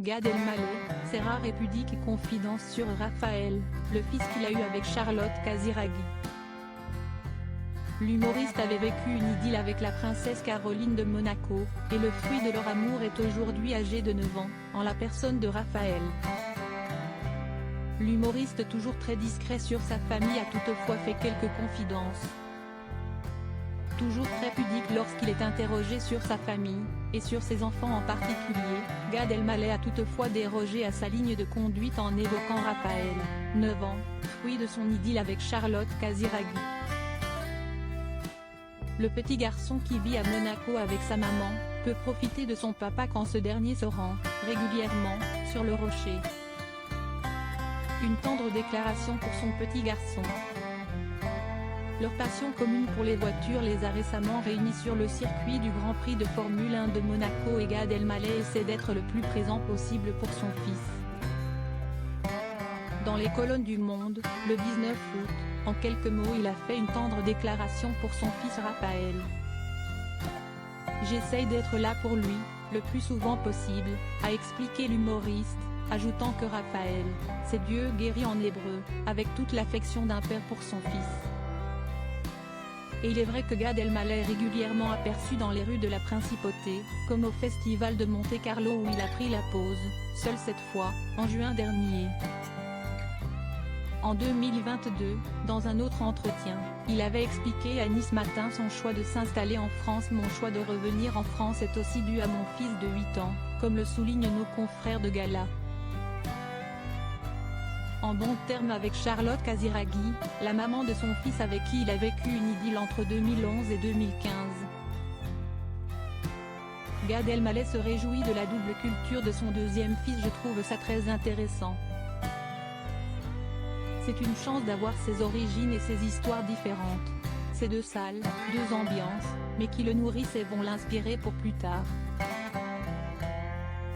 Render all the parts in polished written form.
Gad Elmaleh, ses rares et pudiques confidences sur Raphaël, le fils qu'il a eu avec Charlotte Casiraghi. L'humoriste avait vécu une idylle avec la princesse Caroline de Monaco, et le fruit de leur amour est aujourd'hui âgé de 9 ans, en la personne de Raphaël. L'humoriste, toujours très discret sur sa famille, a toutefois fait quelques confidences. Toujours très pudique lorsqu'il est interrogé sur sa famille, et sur ses enfants en particulier, Gad Elmaleh a toutefois dérogé à sa ligne de conduite en évoquant Raphaël, 9 ans, fruit de son idylle avec Charlotte Casiraghi. Le petit garçon qui vit à Monaco avec sa maman, peut profiter de son papa quand ce dernier se rend, régulièrement, sur le rocher. Une tendre déclaration pour son petit garçon. Leur passion commune pour les voitures les a récemment réunis sur le circuit du Grand Prix de Formule 1 de Monaco, et Gad Elmaleh essaie d'être le plus présent possible pour son fils. Dans les colonnes du Monde, le 19 août, en quelques mots, il a fait une tendre déclaration pour son fils Raphaël. J'essaye d'être là pour lui, le plus souvent possible, a expliqué l'humoriste, ajoutant que Raphaël, c'est Dieu guéri en hébreu, avec toute l'affection d'un père pour son fils. Et il est vrai que Gad Elmaleh est régulièrement aperçu dans les rues de la Principauté, comme au festival de Monte-Carlo où il a pris la pause, seul cette fois, en juin dernier. En 2022, dans un autre entretien, il avait expliqué à Nice Matin son choix de s'installer en France. Mon choix de revenir en France est aussi dû à mon fils de 8 ans, comme le soulignent nos confrères de Gala. En bon terme avec Charlotte Casiraghi, la maman de son fils avec qui il a vécu une idylle entre 2011 et 2015. Gad Elmaleh se réjouit de la double culture de son deuxième fils. Je trouve ça très intéressant. C'est une chance d'avoir ses origines et ses histoires différentes. C'est deux salles, deux ambiances, mais qui le nourrissent et vont l'inspirer pour plus tard.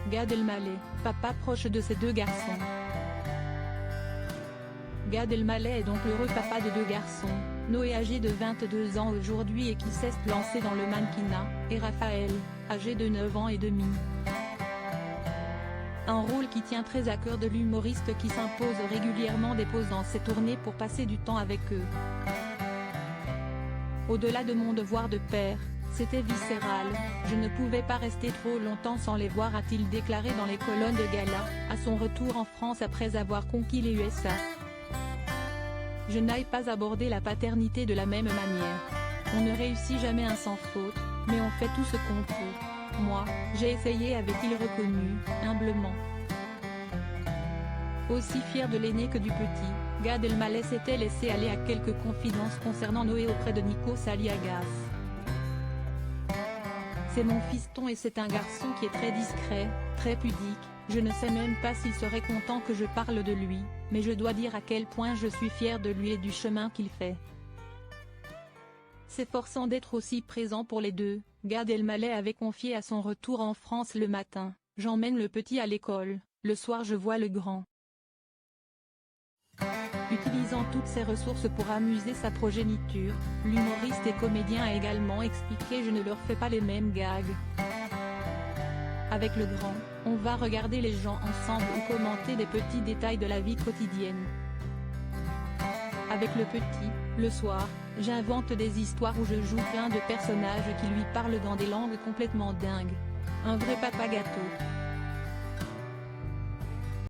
Gad Elmaleh, papa proche de ses deux garçons. Gad Elmaleh est donc l'heureux papa de deux garçons, Noé âgé de 22 ans aujourd'hui et qui sait se lancer dans le mannequinat, et Raphaël, âgé de 9 ans et demi. Un rôle qui tient très à cœur de l'humoriste qui s'impose régulièrement des pauses dans ses tournées pour passer du temps avec eux. Au-delà de mon devoir de père, c'était viscéral, je ne pouvais pas rester trop longtemps sans les voir, a-t-il déclaré dans les colonnes de Gala, à son retour en France après avoir conquis les USA. Je n'aille pas aborder la paternité de la même manière. On ne réussit jamais un sans faute, mais on fait tout ce qu'on peut. Moi, j'ai essayé, avait-il reconnu, humblement. Aussi fier de l'aîné que du petit, Gad Elmaleh s'était laissé aller à quelques confidences concernant Noé auprès de Nikos Aliagas. C'est mon fiston et c'est un garçon qui est très discret, très pudique, je ne sais même pas s'il serait content que je parle de lui, mais je dois dire à quel point je suis fier de lui et du chemin qu'il fait. S'efforçant d'être aussi présent pour les deux, Gad Elmaleh avait confié à son retour en France le matin, j'emmène le petit à l'école, le soir je vois le grand. Utilisant toutes ses ressources pour amuser sa progéniture, l'humoriste et comédien a également expliqué je ne leur fais pas les mêmes gags. Avec le grand, on va regarder les gens ensemble ou commenter des petits détails de la vie quotidienne. Avec le petit, le soir, j'invente des histoires où je joue plein de personnages qui lui parlent dans des langues complètement dingues. Un vrai papa gâteau.